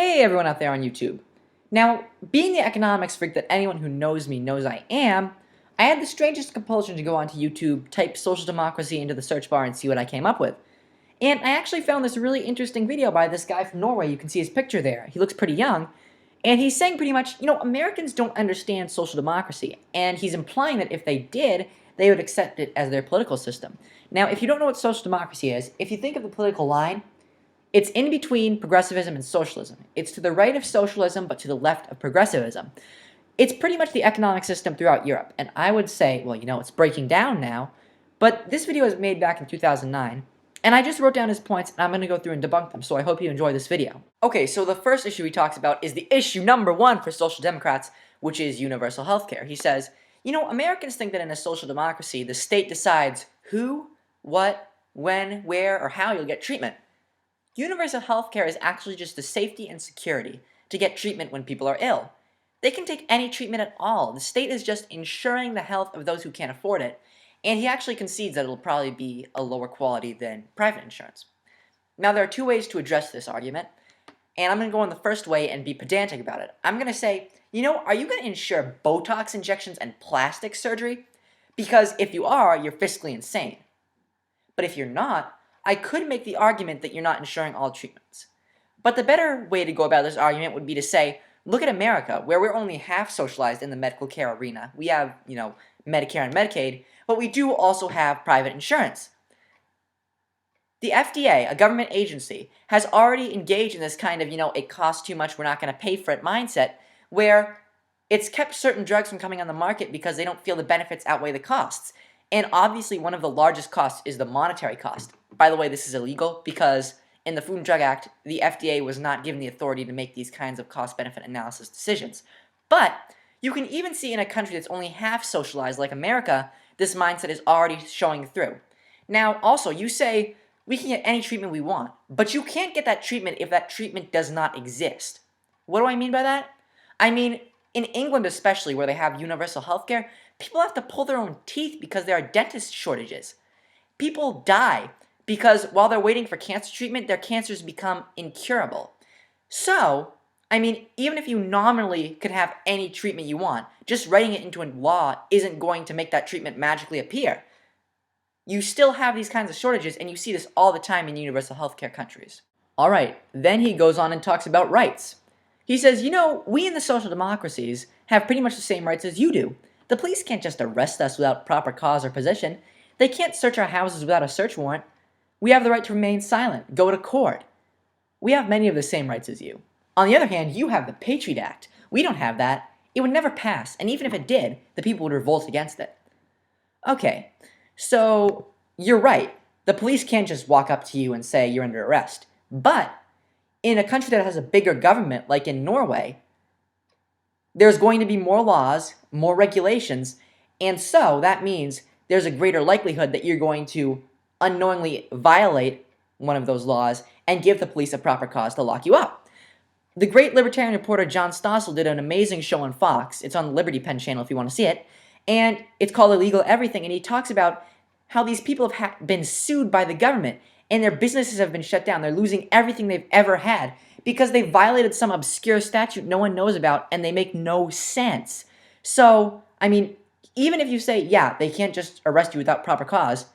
Hey everyone out there on YouTube. Now, being the economics freak that anyone who knows me knows I am, I had the strangest compulsion to go onto YouTube, type social democracy into the search bar and see what I came up with. And I actually found this really interesting video by this guy from Norway. You can see his picture there. He looks pretty young. And he's saying pretty much, Americans don't understand social democracy. And he's implying that if they did, they would accept it as their political system. Now, if you don't know what social democracy is, if you think of the political line, it's in between progressivism and socialism. It's to the right of socialism, but to the left of progressivism. It's pretty much the economic system throughout Europe. And I would say, well, it's breaking down now, but this video was made back in 2009. And I just wrote down his points, and I'm going to go through and debunk them, so I hope you enjoy this video. Okay, so the first issue he talks about is the issue number one for social democrats, which is universal health care. He says, Americans think that in a social democracy, the state decides who, what, when, where, or how you'll get treatment. Universal health care is actually just the safety and security to get treatment when people are ill. They can take any treatment at all. The state is just ensuring the health of those who can't afford it, and he actually concedes that it'll probably be a lower quality than private insurance. Now, there are two ways to address this argument, and I'm going to go in the first way and be pedantic about it. I'm going to say, are you going to insure Botox injections and plastic surgery? Because if you are, you're fiscally insane. But if you're not, I could make the argument that you're not insuring all treatments. But the better way to go about this argument would be to say, look at America, where we're only half socialized in the medical care arena. We have, Medicare and Medicaid, but we do also have private insurance. The FDA, a government agency, has already engaged in this kind of, it costs too much, we're not going to pay for it mindset, where it's kept certain drugs from coming on the market because they don't feel the benefits outweigh the costs. And obviously one of the largest costs is the monetary cost. By the way, this is illegal because in the Food and Drug Act, the FDA was not given the authority to make these kinds of cost-benefit analysis decisions. But you can even see in a country that's only half socialized like America, this mindset is already showing through. Now, also, you say, we can get any treatment we want, but you can't get that treatment if that treatment does not exist. What do I mean by that? I mean, in England especially, where they have universal health care, people have to pull their own teeth because there are dentist shortages. People die because while they're waiting for cancer treatment, their cancers become incurable. So, even if you nominally could have any treatment you want, just writing it into a law isn't going to make that treatment magically appear. You still have these kinds of shortages, and you see this all the time in universal healthcare countries. Alright, then he goes on and talks about rights. He says, we in the social democracies have pretty much the same rights as you do. The police can't just arrest us without proper cause or position. They can't search our houses without a search warrant. We have the right to remain silent, go to court. We have many of the same rights as you. On the other hand, you have the Patriot Act. We don't have that. It would never pass, and even if it did, the people would revolt against it. Okay, so you're right. The police can't just walk up to you and say you're under arrest. But in a country that has a bigger government, like in Norway, there's going to be more laws, more regulations, and so that means there's a greater likelihood that you're going to unknowingly violate one of those laws and give the police a proper cause to lock you up. The great libertarian reporter John Stossel did an amazing show on Fox. It's on the Liberty Pen channel if you want to see it. And it's called Illegal Everything, and he talks about how these people have been sued by the government and their businesses have been shut down. They're losing everything they've ever had because they violated some obscure statute no one knows about and they make no sense. So, even if you say, yeah, they can't just arrest you without proper cause,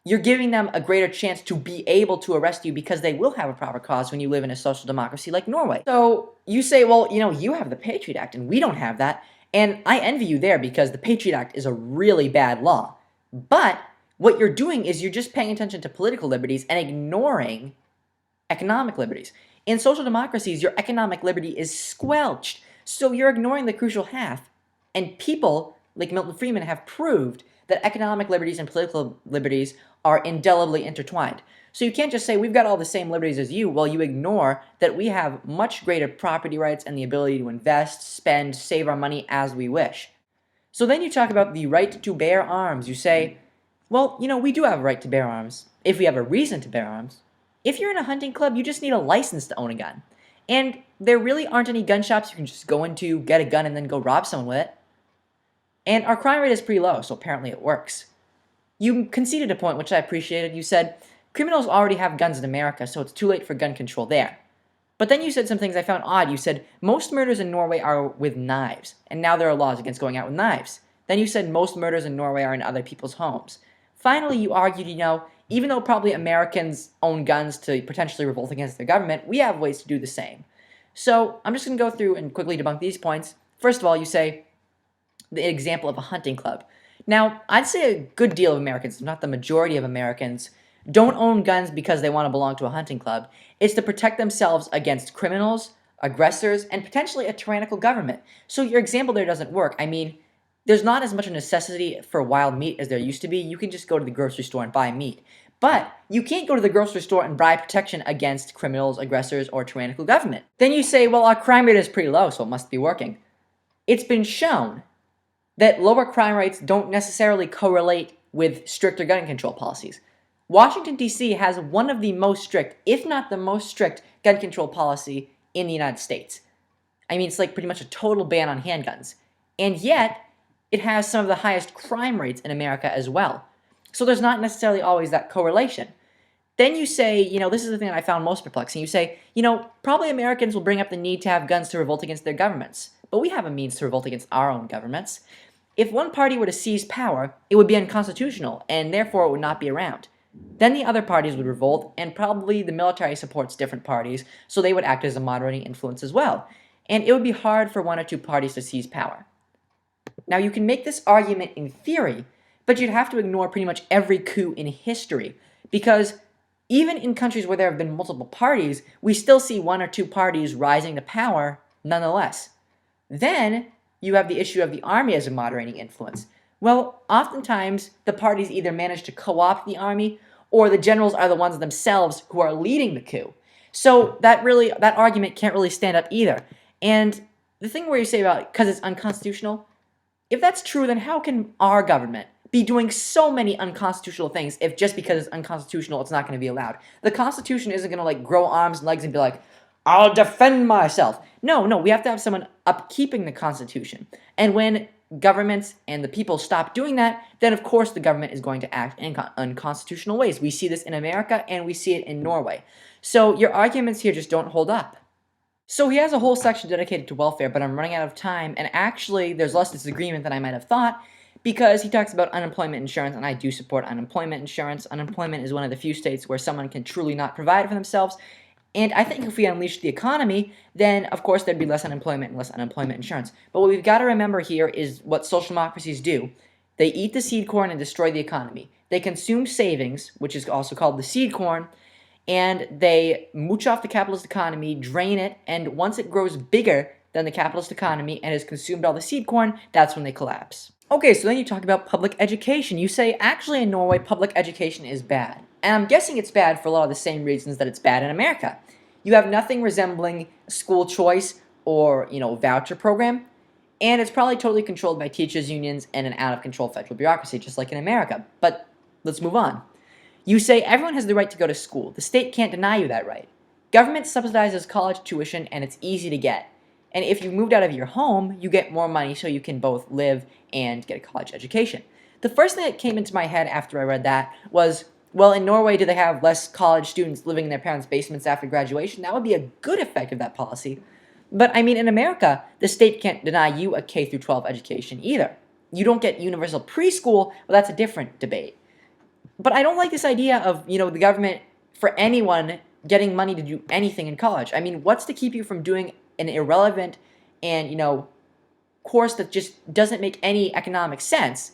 you're giving them a greater chance to be able to arrest you because they will have a proper cause when you live in a social democracy like Norway. So you say, well, you have the Patriot Act and we don't have that. And I envy you there because the Patriot Act is a really bad law. But what you're doing is you're just paying attention to political liberties and ignoring economic liberties. In social democracies, your economic liberty is squelched. So you're ignoring the crucial half. And people like Milton Friedman have proved that economic liberties and political liberties are indelibly intertwined. So you can't just say we've got all the same liberties as you while you ignore that we have much greater property rights and the ability to invest, spend, save our money as we wish. So then you talk about the right to bear arms. You say, well, we do have a right to bear arms if we have a reason to bear arms. If you're in a hunting club, you just need a license to own a gun. And there really aren't any gun shops you can just go into, get a gun, and then go rob someone with it. And our crime rate is pretty low, so apparently it works. You conceded a point, which I appreciated. You said, criminals already have guns in America, so it's too late for gun control there. But then you said some things I found odd. You said, most murders in Norway are with knives, and now there are laws against going out with knives. Then you said most murders in Norway are in other people's homes. Finally, you argued, even though probably Americans own guns to potentially revolt against their government, we have ways to do the same. So I'm just going to go through and quickly debunk these points. First of all, you say the example of a hunting club. Now, I'd say a good deal of Americans, if not the majority of Americans, don't own guns because they want to belong to a hunting club. It's to protect themselves against criminals, aggressors, and potentially a tyrannical government. So your example there doesn't work. I mean, there's not as much a necessity for wild meat as there used to be. You can just go to the grocery store and buy meat. But you can't go to the grocery store and buy protection against criminals, aggressors, or tyrannical government. Then you say, well, our crime rate is pretty low, so it must be working. It's been shown that lower crime rates don't necessarily correlate with stricter gun control policies. Washington, D.C. has one of the most strict, if not the most strict, gun control policy in the United States. I mean, it's like pretty much a total ban on handguns. And yet, it has some of the highest crime rates in America as well. So there's not necessarily always that correlation. Then you say, this is the thing that I found most perplexing. You say, probably Americans will bring up the need to have guns to revolt against their governments. But we have a means to revolt against our own governments. If one party were to seize power, it would be unconstitutional, and therefore it would not be around. Then the other parties would revolt, and probably the military supports different parties, so they would act as a moderating influence as well. And it would be hard for one or two parties to seize power. Now, you can make this argument in theory, but you'd have to ignore pretty much every coup in history, because even in countries where there have been multiple parties, we still see one or two parties rising to power nonetheless. Then you have the issue of the army as a moderating influence. Well, oftentimes the parties either manage to co-opt the army, or the generals are the ones themselves who are leading the coup. So that argument can't really stand up either. And the thing where you say about because it's unconstitutional, if that's true, then how can our government be doing so many unconstitutional things if just because it's unconstitutional, it's not going to be allowed? The Constitution isn't going to grow arms and legs and be like, I'll defend myself. No, we have to have someone upkeeping the Constitution. And when governments and the people stop doing that, then of course the government is going to act in unconstitutional ways. We see this in America and we see it in Norway. So your arguments here just don't hold up. So he has a whole section dedicated to welfare, but I'm running out of time, and actually there's less disagreement than I might have thought, because he talks about unemployment insurance, and I do support unemployment insurance. Unemployment is one of the few states where someone can truly not provide for themselves, and I think if we unleash the economy, then of course there'd be less unemployment and less unemployment insurance. But what we've got to remember here is what social democracies do. They eat the seed corn and destroy the economy. They consume savings, which is also called the seed corn, and they mooch off the capitalist economy, drain it, and once it grows bigger than the capitalist economy and has consumed all the seed corn, that's when they collapse. Okay, so then you talk about public education. You say, actually in Norway, public education is bad. And I'm guessing it's bad for a lot of the same reasons that it's bad in America. You have nothing resembling school choice or, voucher program, and it's probably totally controlled by teachers' unions and an out-of-control federal bureaucracy, just like in America. But let's move on. You say everyone has the right to go to school. The state can't deny you that right. Government subsidizes college tuition, and it's easy to get. And if you moved out of your home, you get more money so you can both live and get a college education. The first thing that came into my head after I read that was, well, in Norway, do they have less college students living in their parents' basements after graduation? That would be a good effect of that policy. But I mean, in America, the state can't deny you a K through 12 education either. You don't get universal preschool, well, that's a different debate. But I don't like this idea of, the government, for anyone, getting money to do anything in college. I mean, what's to keep you from doing an irrelevant and, course that just doesn't make any economic sense?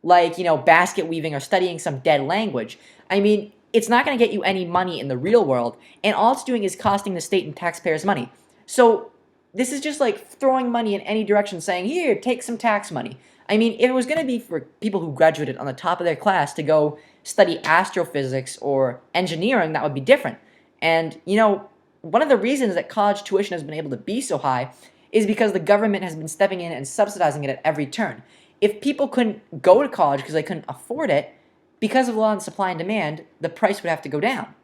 Like, basket weaving or studying some dead language. I mean, it's not going to get you any money in the real world, and all it's doing is costing the state and taxpayers money. So this is just like throwing money in any direction, saying, here, take some tax money. I mean, if it was going to be for people who graduated on the top of their class to go study astrophysics or engineering, that would be different. And, one of the reasons that college tuition has been able to be so high is because the government has been stepping in and subsidizing it at every turn. If people couldn't go to college because they couldn't afford it, because of law and supply and demand, the price would have to go down.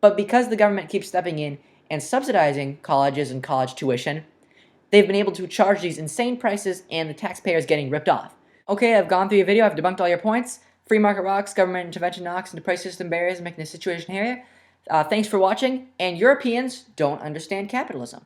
But because the government keeps stepping in and subsidizing colleges and college tuition, they've been able to charge these insane prices, and the taxpayer is getting ripped off. Okay, I've gone through your video, I've debunked all your points. Free market rocks, government intervention knocks into price system barriers, making the situation hairier. Thanks for watching, and Europeans don't understand capitalism.